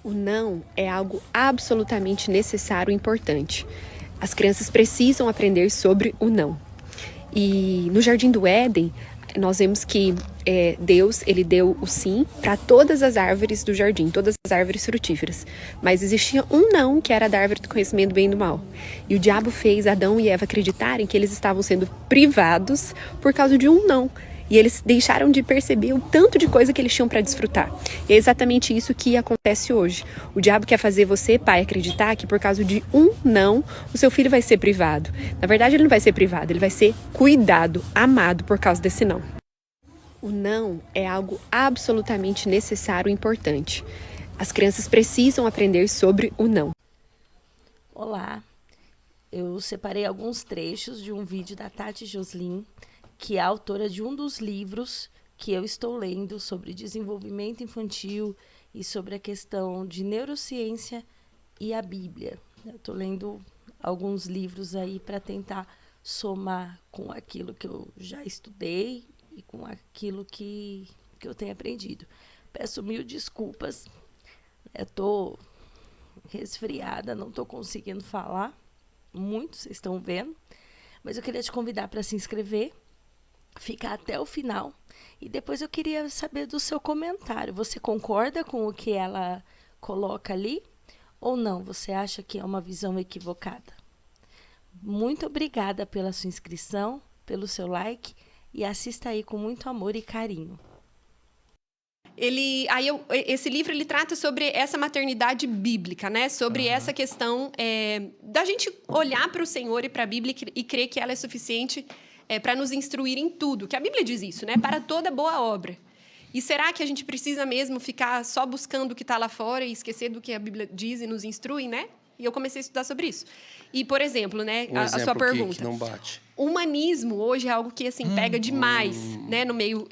O não é algo absolutamente necessário e importante. As crianças precisam aprender sobre o não. E no Jardim do Éden, nós vemos que Deus ele deu o sim para todas as árvores do jardim, todas as árvores frutíferas. Mas existia um não, que era da árvore do conhecimento do bem e do mal. E o diabo fez Adão e Eva acreditarem que eles estavam sendo privados por causa de um não. E eles deixaram de perceber o tanto de coisa que eles tinham para desfrutar. E é exatamente isso que acontece hoje. O diabo quer fazer você, pai, acreditar que por causa de um não, o seu filho vai ser privado. Na verdade, ele não vai ser privado, ele vai ser cuidado, amado por causa desse não. O não é algo absolutamente necessário e importante. As crianças precisam aprender sobre o não. Olá, eu separei alguns trechos de um vídeo da Tati Joslin, que é a autora de um dos livros que eu estou lendo sobre desenvolvimento infantil e sobre a questão de neurociência e a Bíblia. Eu estou lendo alguns livros aí para tentar somar com aquilo que eu já estudei e com aquilo que eu tenho aprendido. Peço mil desculpas, estou resfriada, não estou conseguindo falar muito, vocês estão vendo, mas eu queria te convidar para se inscrever, ficar até o final, e depois eu queria saber do seu comentário. Você concorda com o que ela coloca ali ou não? Você acha que é uma visão equivocada? Muito obrigada pela sua inscrição, pelo seu like, e assista aí com muito amor e carinho. Esse livro ele trata sobre essa maternidade bíblica, né? Sobre essa questão da gente olhar para o Senhor e para a Bíblia e crer que ela é suficiente para nos instruir em tudo, que a Bíblia diz isso, né? Para toda boa obra. E será que a gente precisa mesmo ficar só buscando o que está lá fora e esquecer do que a Bíblia diz e nos instrui, né? E eu comecei a estudar sobre isso. E, por exemplo, né, a sua pergunta. Que não bate. O humanismo hoje é algo que assim pega demais, né, no meio,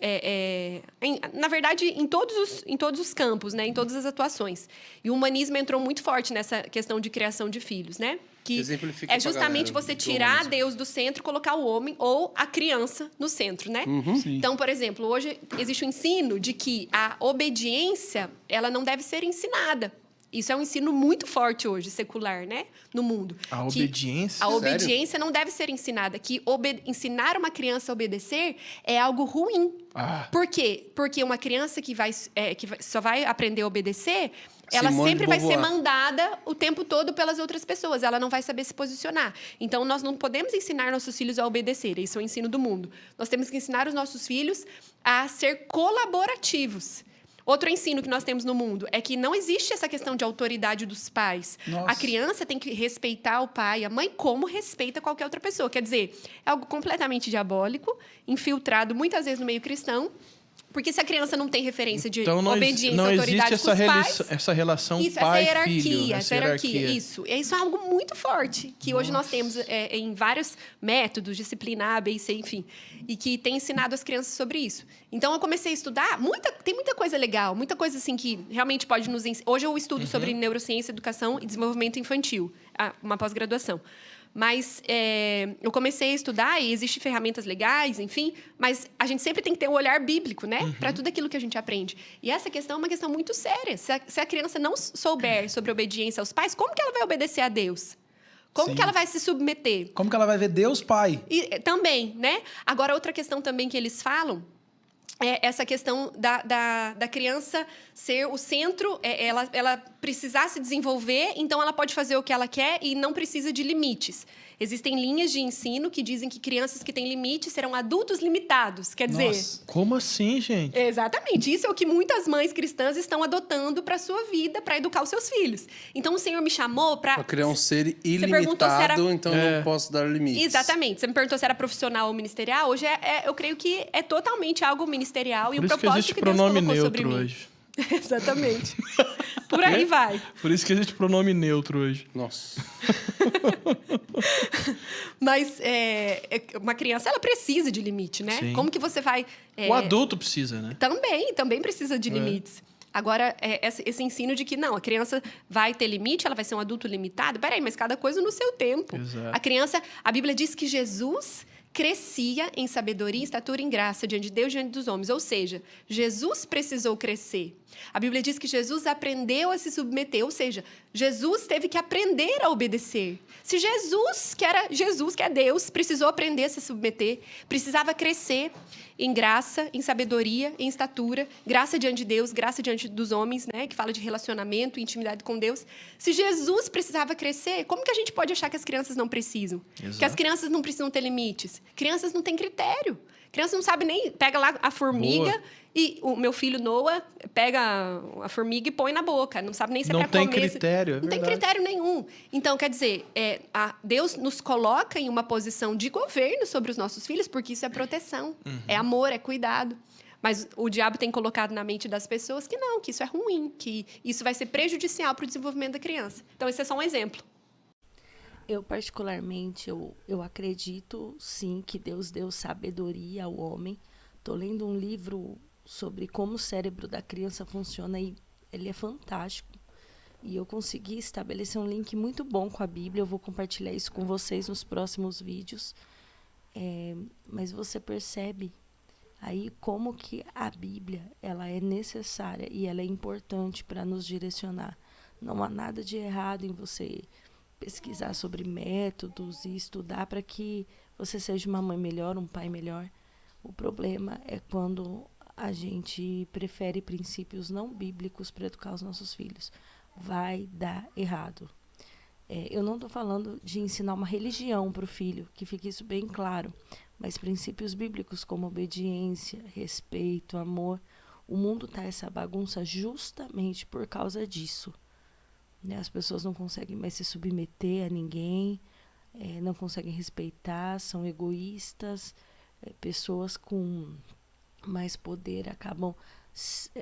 na verdade, em todos os campos, né, em todas as atuações. E o humanismo entrou muito forte nessa questão de criação de filhos, né? Que é justamente você tirar Deus do centro e colocar o homem ou a criança no centro, né? Então, por exemplo, hoje existe o ensino de que a obediência ela não deve ser ensinada. Isso é um ensino muito forte hoje, secular, né? No mundo. A obediência? A obediência não deve ser ensinada. Que ensinar uma criança a obedecer é algo ruim. Por quê? Porque uma criança que só vai aprender a obedecer, ela sempre vai ser mandada o tempo todo pelas outras pessoas. Ela não vai saber se posicionar. Então, nós não podemos ensinar nossos filhos a obedecer. Isso é o ensino do mundo. Nós temos que ensinar os nossos filhos a ser colaborativos. Outro ensino que nós temos no mundo é que não existe essa questão de autoridade dos pais. Nossa. A criança tem que respeitar o pai e a mãe como respeita qualquer outra pessoa. Quer dizer, é algo completamente diabólico, infiltrado muitas vezes no meio cristão, porque se a criança não tem referência de obediência e autoridade com os pais... essa relação isso, pai-filho. Essa hierarquia. Isso é algo muito forte, que hoje nós temos em vários métodos, disciplinar, ABC, enfim, e que tem ensinado as crianças sobre isso. Então, eu comecei a estudar, tem muita coisa legal, muita coisa assim que realmente pode nos ensinar. Hoje eu estudo sobre neurociência, educação e desenvolvimento infantil, uma pós-graduação. Mas eu comecei a estudar e existem ferramentas legais, enfim, mas a gente sempre tem que ter um olhar bíblico, né? Para tudo aquilo que a gente aprende. E essa questão é uma questão muito séria. Se a criança não souber sobre obediência aos pais, como que ela vai obedecer a Deus? Como que ela vai se submeter? Como que ela vai ver Deus Pai? E, também, né? Agora, outra questão também que eles falam é essa questão da criança ser o centro, ela precisar se desenvolver, então ela pode fazer o que ela quer e não precisa de limites. Existem linhas de ensino que dizem que crianças que têm limites serão adultos limitados. Quer dizer... Nossa, como assim, gente? Exatamente. Isso é o que muitas mães cristãs estão adotando para a sua vida, para educar os seus filhos. Então, o Senhor me chamou para... Para criar um ser ilimitado, então eu não posso dar limites. Exatamente. Você me perguntou se era profissional ou ministerial. Hoje, eu creio que é totalmente algo ministerial e o propósito que Deus colocou sobre mim. Hoje. Exatamente. Por aí vai. Por isso que existe pronome neutro hoje. Nossa. Mas uma criança, ela precisa de limite, né? Sim. Como que você vai... O adulto precisa, né? Também precisa de limites. Agora, esse ensino de que, não, a criança vai ter limite, ela vai ser um adulto limitado. Peraí, mas cada coisa no seu tempo. Exato. A Bíblia diz que Jesus crescia em sabedoria, em estatura e em graça diante de Deus e diante dos homens. Ou seja, Jesus precisou crescer. A Bíblia diz que Jesus aprendeu a se submeter, ou seja, Jesus teve que aprender a obedecer. Se Jesus, que é Deus, precisou aprender a se submeter, precisava crescer em graça, em sabedoria, em estatura, graça diante de Deus, graça diante dos homens, né, que fala de relacionamento, intimidade com Deus. Se Jesus precisava crescer, como que a gente pode achar que as crianças não precisam? Exato. Que as crianças não precisam ter limites? Crianças não têm critério. Criança não sabe nem... Pega lá a formiga... Boa. E o meu filho Noah pega a formiga e põe na boca. Não sabe nem se é para comer. Não tem critério, Não tem critério nenhum. Então, quer dizer, Deus nos coloca em uma posição de governo sobre os nossos filhos, porque isso é proteção, é amor, é cuidado. Mas o diabo tem colocado na mente das pessoas que não, que isso é ruim, que isso vai ser prejudicial para o desenvolvimento da criança. Então, esse é só um exemplo. Eu, particularmente, eu acredito, sim, que Deus deu sabedoria ao homem. Estou lendo um livro sobre como o cérebro da criança funciona e ele é fantástico. E eu consegui estabelecer um link muito bom com a Bíblia. Eu vou compartilhar isso com vocês nos próximos vídeos. Mas você percebe aí como que a Bíblia ela é necessária e ela é importante para nos direcionar. Não há nada de errado em você pesquisar sobre métodos e estudar para que você seja uma mãe melhor, um pai melhor. O problema é quando a gente prefere princípios não bíblicos para educar os nossos filhos. Vai dar errado. Eu não estou falando de ensinar uma religião para o filho, que fique isso bem claro, mas princípios bíblicos como obediência, respeito, amor. O mundo está essa bagunça justamente por causa disso. As pessoas não conseguem mais se submeter a ninguém, não conseguem respeitar, são egoístas, pessoas com mais poder acabam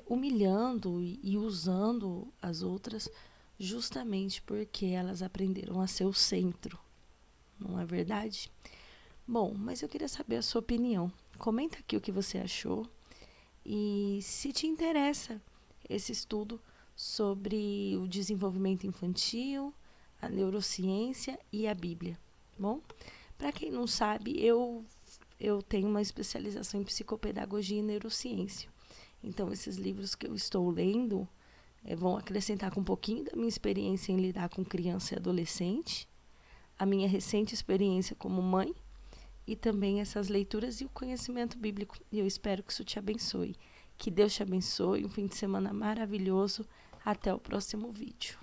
humilhando e usando as outras justamente porque elas aprenderam a ser o centro. Não é verdade? Bom, mas eu queria saber a sua opinião. Comenta aqui o que você achou e se te interessa esse estudo sobre o desenvolvimento infantil, a neurociência e a Bíblia. Bom, para quem não sabe, eu tenho uma especialização em psicopedagogia e neurociência. Então, esses livros que eu estou lendo vão acrescentar com um pouquinho da minha experiência em lidar com criança e adolescente, a minha recente experiência como mãe e também essas leituras e o conhecimento bíblico. E eu espero que isso te abençoe. Que Deus te abençoe. Um fim de semana maravilhoso. Até o próximo vídeo.